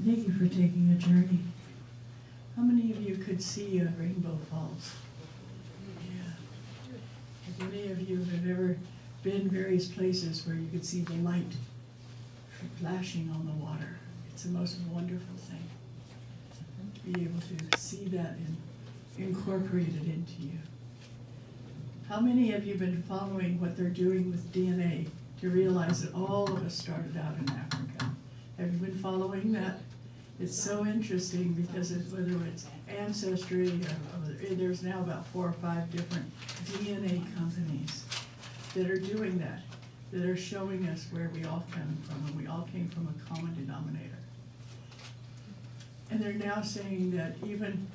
Thank you for taking a journey. How many of you could see a rainbow falls? Yeah. If any of you have ever been various places where you could see the light flashing on the water, it's the most wonderful thing to be able to see that and incorporate it into you. How many of you have been following what they're doing with DNA to realize that all of us started out in Africa? Have you been following that? It's so interesting because whether it's Ancestry, or there's now about 4 or 5 different DNA companies that are doing that, that are showing us where we all come from, and we all came from a common denominator. And they're now saying that even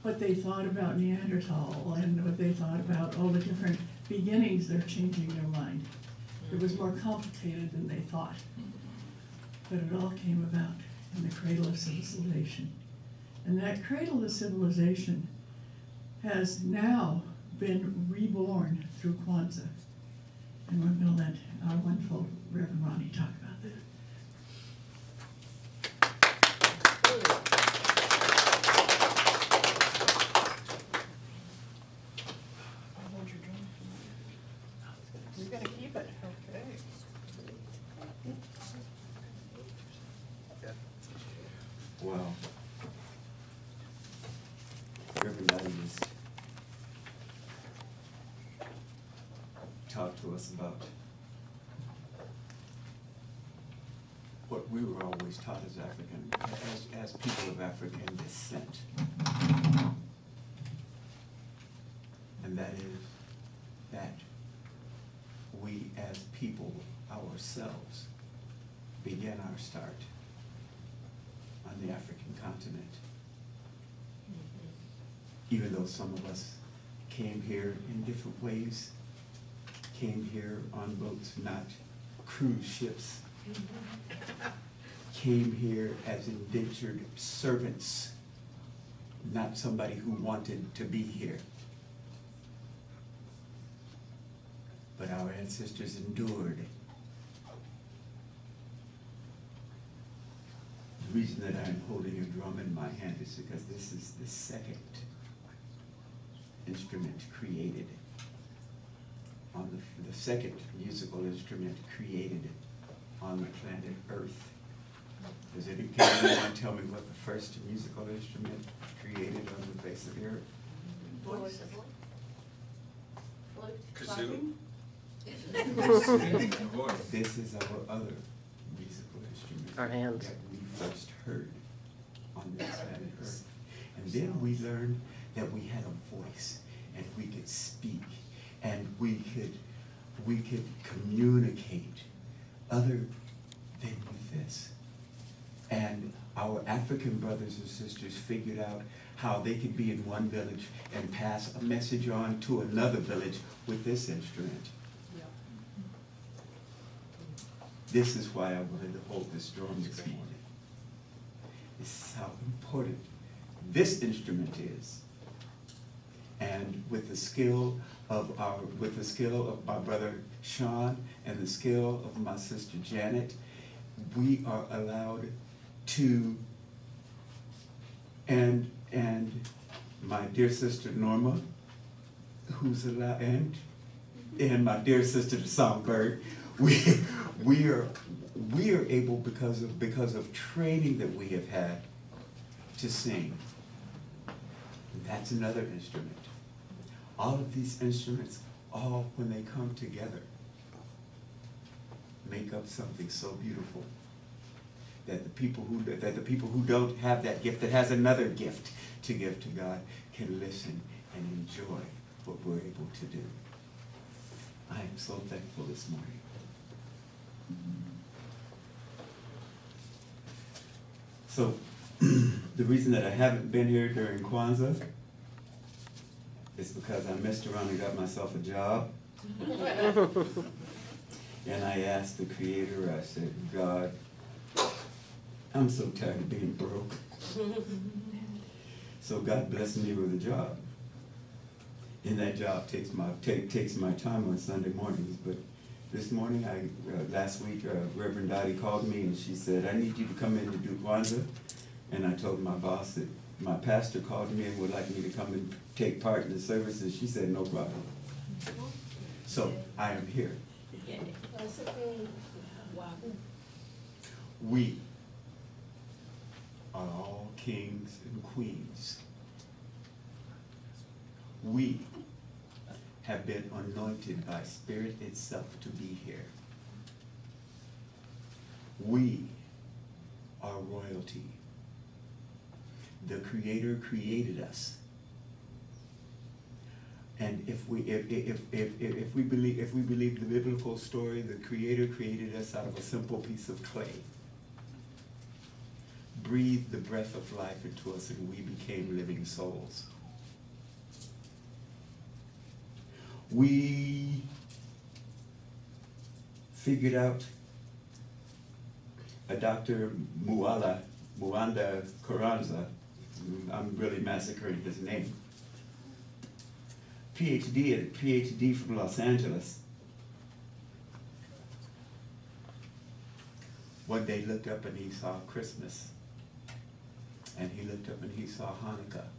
what they thought about Neanderthal and what they thought about all the different beginnings, they're changing their mind. It was more complicated than they thought, but it all came about in the cradle of civilization. And that cradle of civilization has now been reborn through Kwanzaa. And we're going to let our wonderful Rev Ronnie talk about that. You're going to keep it, okay. Well, everybody just talked to us about what we were always taught as African, as people of African descent. And that is that we as people ourselves began our start on the African continent. Even though some of us came here in different ways, came here on boats, not cruise ships, came here as indentured servants, not somebody who wanted to be here. But our ancestors endured. The reason that I'm holding a drum in my hand is because this is the second instrument created, on the second musical instrument created on the planet Earth. Can anyone tell me what the first musical instrument created on the face of the earth? Voice. Kazoo? This is our other musical instrument. Our hands. That we first heard on this planet Earth. And then we learned that we had a voice and we could speak and we could communicate other than with this. And our African brothers and sisters figured out how they could be in one village and pass a message on to another village with this instrument. This is why I wanted to hold this drum this morning. This is how important this instrument is. And with the skill of my brother Sean and the skill of my sister Janet, we are allowed to, and my dear sister Norma, who's allowed, and my dear sister the Songbird, we are able, because of training that we have had, to sing. And that's another instrument. All of these instruments, all when they come together, make up something so beautiful that the people who don't have that gift, that has another gift to give to God, can listen and enjoy what we're able to do. I am so thankful this morning. So, the reason that I haven't been here during Kwanzaa is because I messed around and got myself a job. And I asked the Creator, I said, God, I'm so tired of being broke. So God blessed me with a job. And that job takes my time on Sunday mornings. But this morning, last week, Reverend Dottie called me and she said, I need you to come in to do Kwanzaa. And I told my boss that my pastor called me and would like me to come and take part in the service, and she said, no problem. So I am here. We are all kings and queens. We have been anointed by Spirit itself to be here. We are royalty. The Creator created us. And if we believe the biblical story, the Creator created us out of a simple piece of clay, breathed the breath of life into us, and we became living souls. We figured out a Dr. Mwanda Kwanzaa, I'm really massacring his name, PhD from Los Angeles. One day looked up and he saw Christmas, and he looked up and he saw Hanukkah,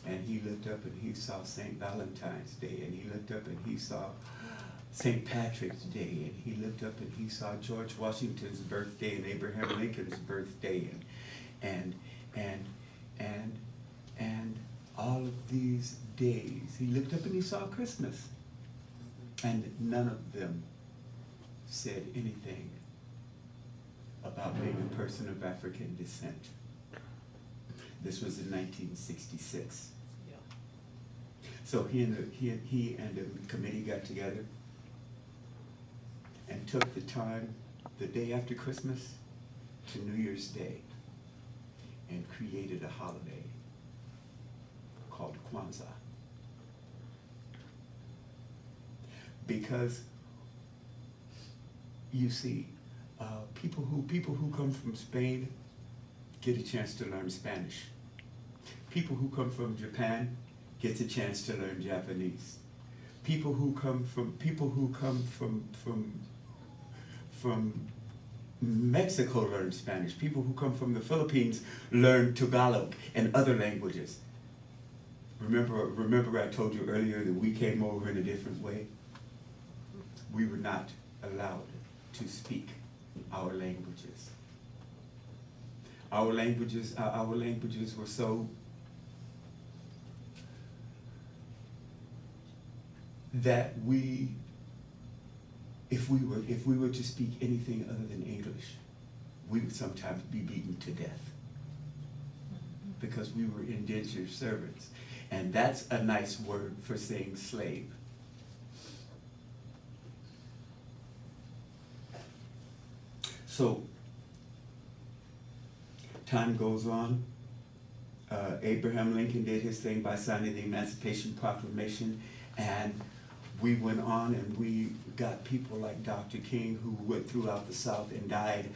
and he looked up and he saw St. Valentine's Day, and he looked up and he saw St. Patrick's Day, and he looked up and he saw George Washington's birthday and Abraham Lincoln's birthday, and all of these days. He looked up and he saw Christmas, and none of them said anything about being a person of African descent. This was in 1966. Yeah. So he and the committee got together and took the time, the day after Christmas to New Year's Day, and created a holiday called Kwanzaa. Because you see, people who come from Spain get a chance to learn Spanish. People who come from Japan get a chance to learn Japanese. People who come from Mexico learn Spanish. People who come from the Philippines learn Tagalog and other languages. Remember I told you earlier that we came over in a different way? We were not allowed to speak our languages. Our languages were so that if we were to speak anything other than English, we would sometimes be beaten to death because we were indentured servants. And that's a nice word for saying slave. So, time goes on. Abraham Lincoln did his thing by signing the Emancipation Proclamation, and we went on and we got people like Dr. King, who went throughout the South and died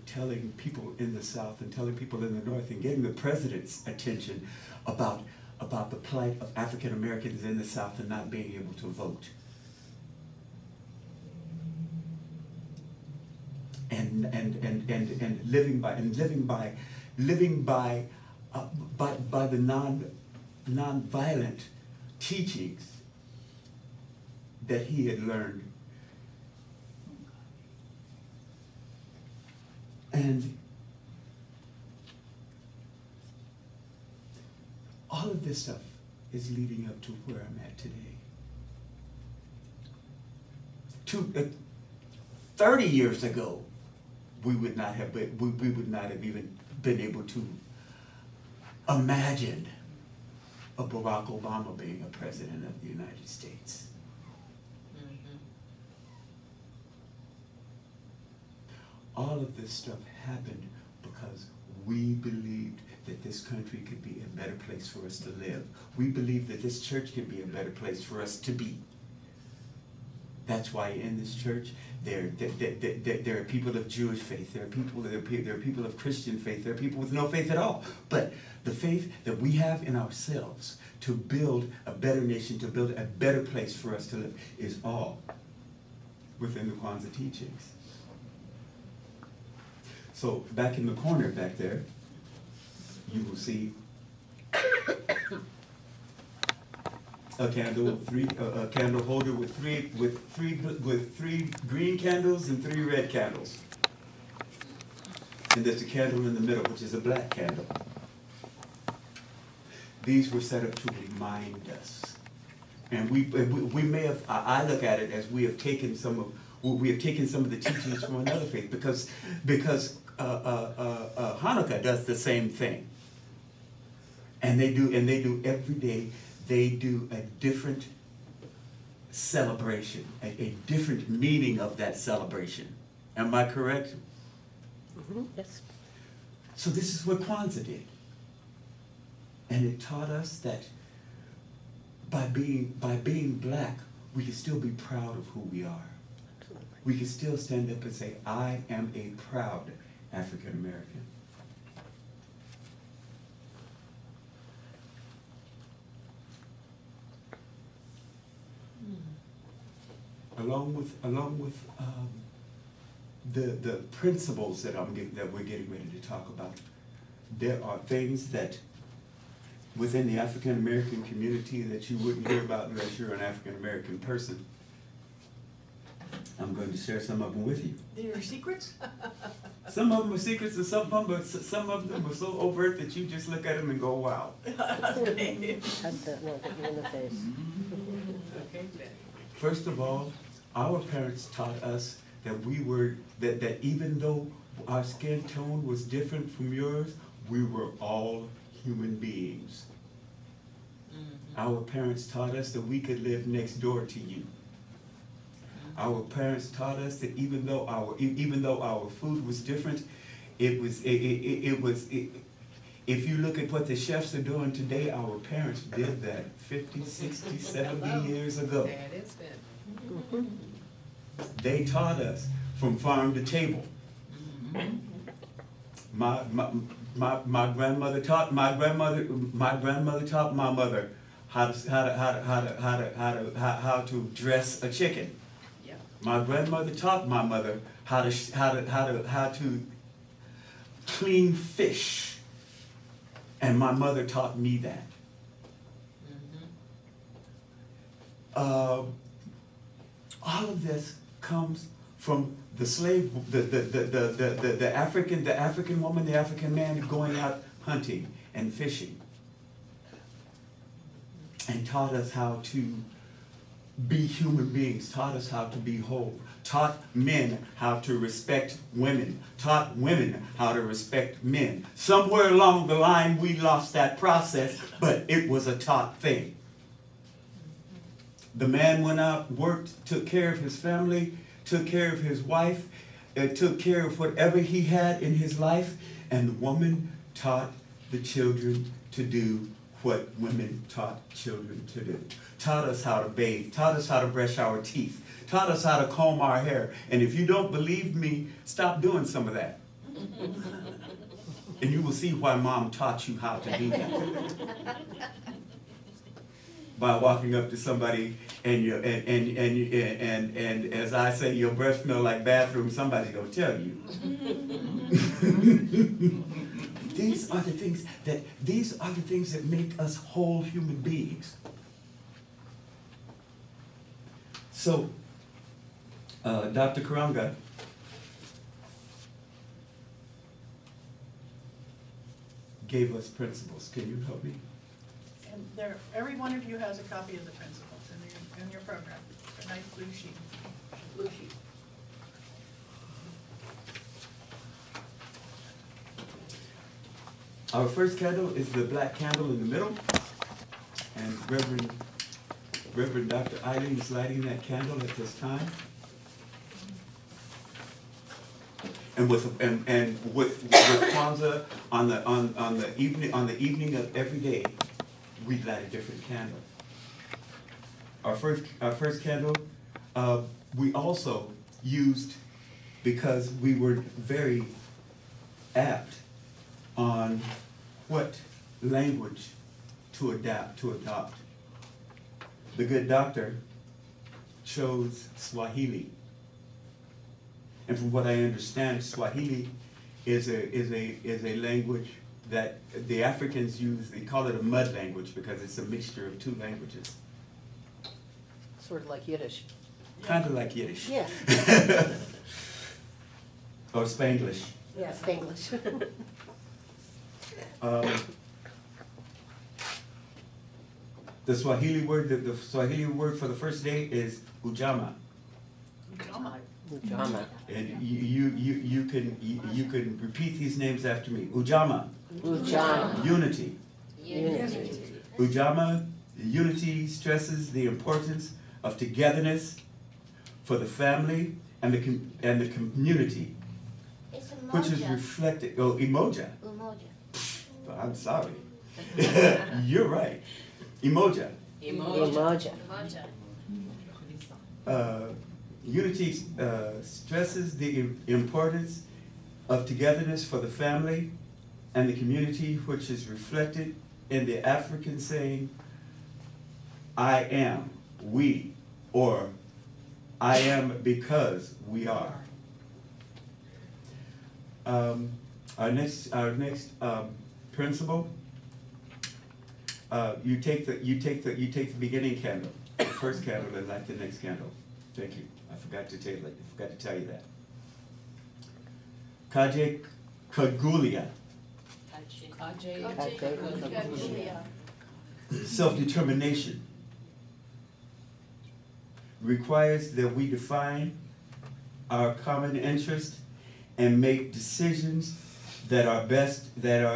telling people in the South and telling people in the North and getting the president's attention about the plight of African Americans in the South and not being able to vote. And living by the non-violent teachings that he had learned. And all of this stuff is leading up to where I'm at today. 30 years ago, we would not have even been able to imagine a Barack Obama being a president of the United States. All of this stuff happened because we believed that this country could be a better place for us to live. We believed that this church could be a better place for us to be. That's why in this church, there are people of Jewish faith, there are people of Christian faith, there are people with no faith at all. But the faith that we have in ourselves to build a better nation, to build a better place for us to live, is all within the Kwanzaa teachings. So back in the corner back there, you will see a candle, a candle holder with three green candles and 3 red candles. And there's a candle in the middle, which is a black candle. These were set up to remind us. And we may have, I look at it as we have taken some of the teachings from another faith, because Hanukkah does the same thing. And they do every day, they do a different celebration, a different meaning of that celebration. Am I correct? Mm-hmm. Yes. So this is what Kwanzaa did. And it taught us that by being black, we can still be proud of who we are. Absolutely. We can still stand up and say, I am a proud African American. Along with the principles that we're getting ready to talk about, there are things that within the African American community that you wouldn't hear about unless you're an African American person. I'm going to share some of them with you. There are secrets? Some of them are secrets, and some of them are so overt that you just look at them and go, wow. Had to look at you in the face. Okay, then. First of all, our parents taught us that that even though our skin tone was different from yours, we were all human beings. Our parents taught us that we could live next door to you. Our parents taught us that even though our food was different, if you look at what the chefs are doing today, our parents did that 50, 60, 70 years ago. That is it. They taught us from farm to table. My grandmother taught my mother how to dress a chicken. Yeah. My grandmother taught my mother how to clean fish, and my mother taught me that. All of this comes from the slave, the African woman, the African man going out hunting and fishing, and taught us how to be human beings, taught us how to be whole, taught men how to respect women, taught women how to respect men. Somewhere along the line we lost that process, but it was a taught thing. The man went out, worked, took care of his family, took care of his wife, took care of whatever he had in his life, and the woman taught the children to do what women taught children to do. Taught us how to bathe, taught us how to brush our teeth, taught us how to comb our hair. And if you don't believe me, stop doing some of that. And you will see why mom taught you how to do that. By walking up to somebody and as I say, your breath smell like bathroom, somebody's gonna tell you. These are the things that make us whole human beings. So, Dr. Karanga, gave us principles. Can you help me? And there, every one of you has a copy of the principles in your program. It's a nice blue sheet. Blue sheet. Our first candle is the black candle in the middle, and Reverend Dr. Eileen is lighting that candle at this time. And with Kwanzaa on the evening of every day, we light a different candle. Our first candle we also used because we were very apt on what language to adopt. The good doctor chose Swahili. And from what I understand, Swahili is a language that the Africans use. They call it a mud language because it's a mixture of two languages. Sort of like Yiddish. Kind of like Yiddish. Yeah. Or Spanglish. Yeah, Spanglish. The Swahili word for the first day is ujama. Ujama. Ujama. And you can repeat these names after me. Ujama. Ujama. Unity. Unity. Ujama, unity stresses the importance of togetherness for the family and the community, It's which is Umoja. reflected. Oh, emoja. Umoja. I'm sorry. You're right. Emoja. Umoja. Umoja. Unity stresses the importance of togetherness for the family and the community, which is reflected in the African saying, I am, we, or I am because we are. Our next principle. You take the beginning candle, the first candle, and light the next candle. Thank you. I forgot to tell you that. Kaje Kagulia, Julia. self-determination, requires that we define our common interest and make decisions that are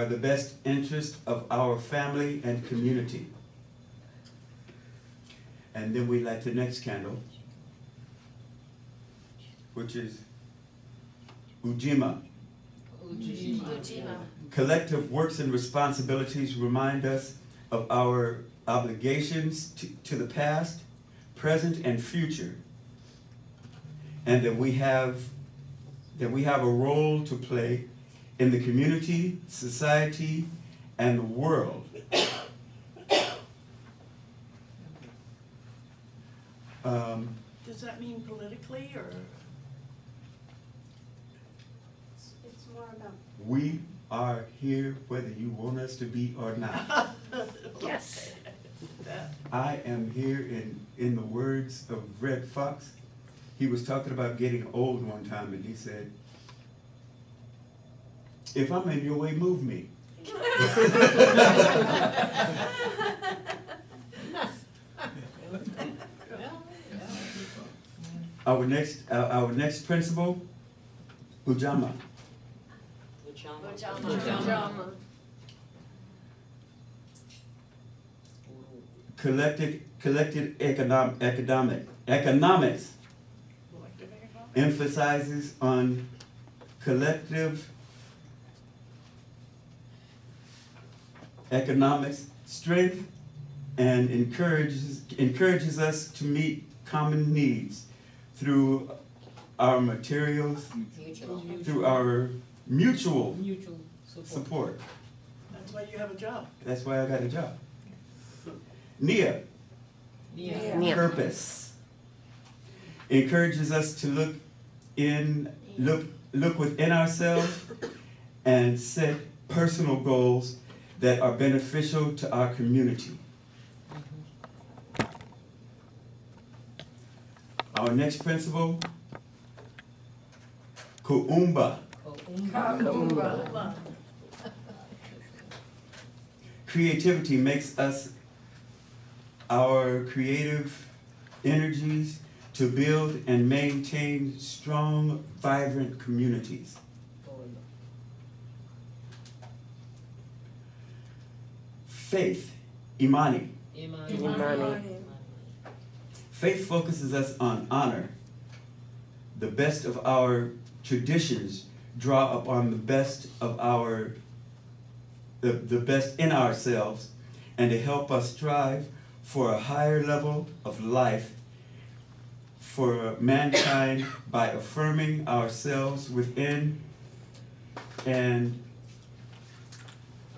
the best interest of our family and community. And then we light the next candle, which is Ujima. Ujima. Collective works and responsibilities remind us of our obligations to the past, present, and future, and that we have a role to play in the community, society, and the world. Does that mean politically or? It's more about. We are here whether you want us to be or not. Yes. I am here in the words of Red Fox. He was talking about getting old one time, and he said, if I'm in your way, move me. Our next principle, Ujama. Ujama. Collected economics Collective economic? emphasizes on collective economics strength and encourages us to meet common needs through our materials, through our mutual support. That's why you have a job. That's why I got a job. Nia, Yeah. purpose, encourages us to look within ourselves and set personal goals that are beneficial to our community. Our next principle, Kuumba. Kaumba. Creativity makes us our creative energies to build and maintain strong, vibrant communities. Faith, Imani. Imani. Faith focuses us on honor. The best of our traditions draw upon the best of the best in ourselves, and to help us strive for a higher level of life for mankind by affirming ourselves within and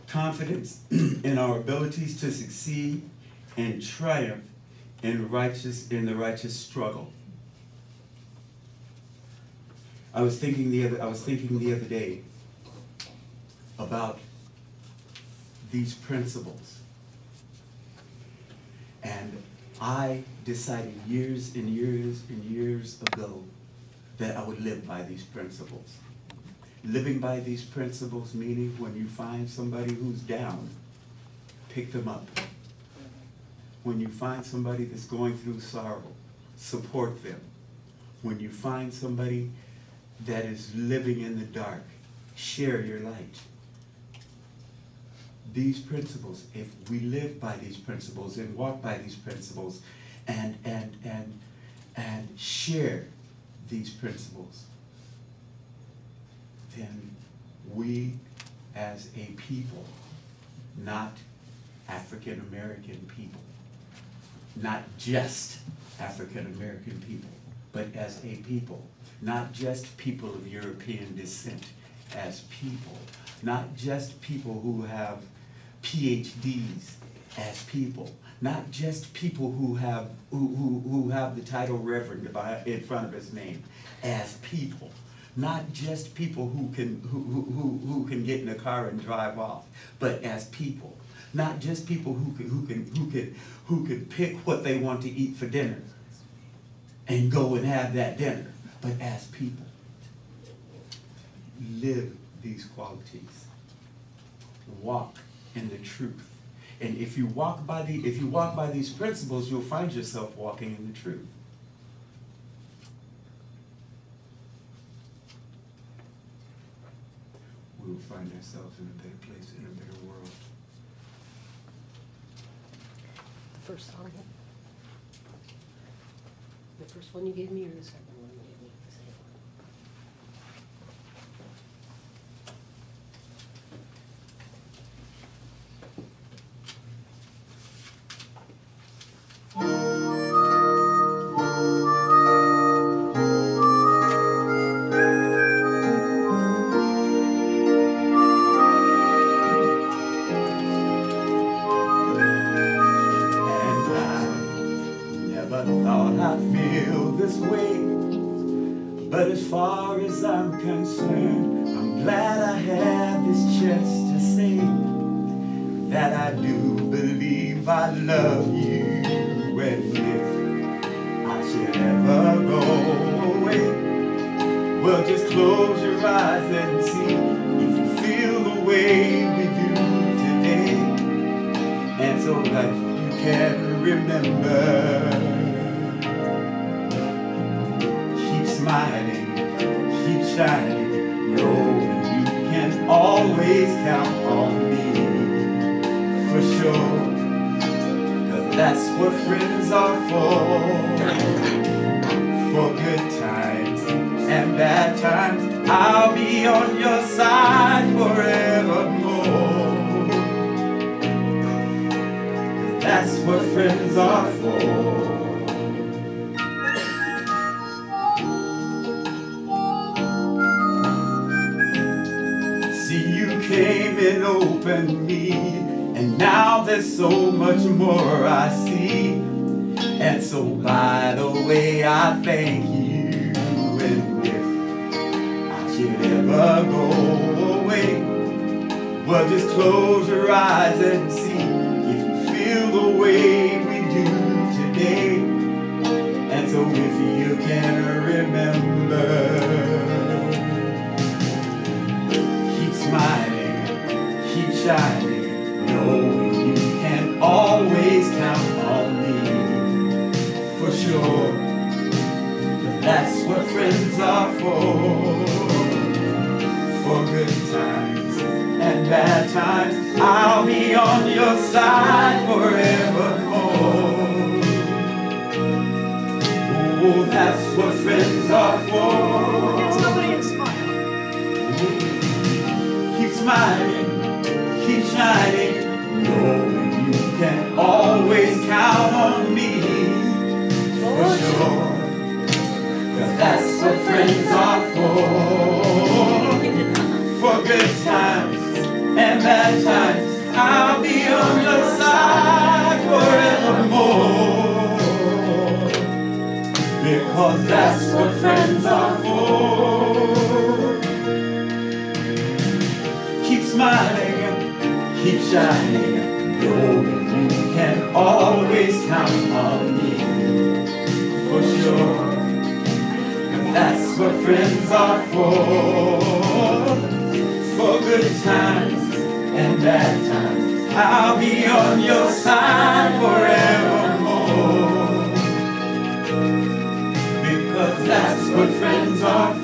confidence in our abilities to succeed and triumph in the righteous struggle. I was thinking the other day about these principles. And I decided years and years and years ago that I would live by these principles. Living by these principles meaning when you find somebody who's down, pick them up. When you find somebody that's going through sorrow, support them. When you find somebody that is living in the dark, share your light. These principles, if we live by these principles and walk by these principles and share these principles, then we as a people, not African American people, not just African American people, but as a people, not just people of European descent, as people, not just people who have PhDs, as people, not just people who have the title Reverend in front of his name, as people, not just people who can get in a car and drive off, but as people, not just people who can pick what they want to eat for dinner and go and have that dinner, but as people. Live these qualities. Walk in the truth. And if you walk by these principles, you'll find yourself walking in the truth. We will find ourselves in a better place, in a better world. The first song. The first one you gave me or the second one you gave me? The same one. But as far as I'm concerned, I'm glad I have this chance to say that I do believe I love you. And if I should ever go away, well, just close your eyes and see if you feel the way we do today. And so that you can remember. Smiling, keep shining, knowing you can always count on me, for sure, 'cause that's what friends are for good times and bad times, I'll be on your side forevermore, 'cause that's what friends are for. Came and opened me, and now there's so much more I see. And so by the way, I thank you. And if I should ever go away, well, just close your eyes and see if you feel the way we do today. And so if you can remember, keep smiling, keep shining, knowing you can always count on me, for sure, 'cause that's what friends are for good times and bad times, I'll be on your side forevermore. Oh, that's what friends are for. Look at somebody and smile. Keep smiling, keep shining, knowing you can always count on me, for sure, 'cause that's what friends are for good times and bad times, I'll be on your side forevermore, because that's what friends are for. Keep smiling, keep shining. Know you can always count on me, for sure. And that's what friends are for good times and bad times. I'll be on your side forevermore, because that's what friends are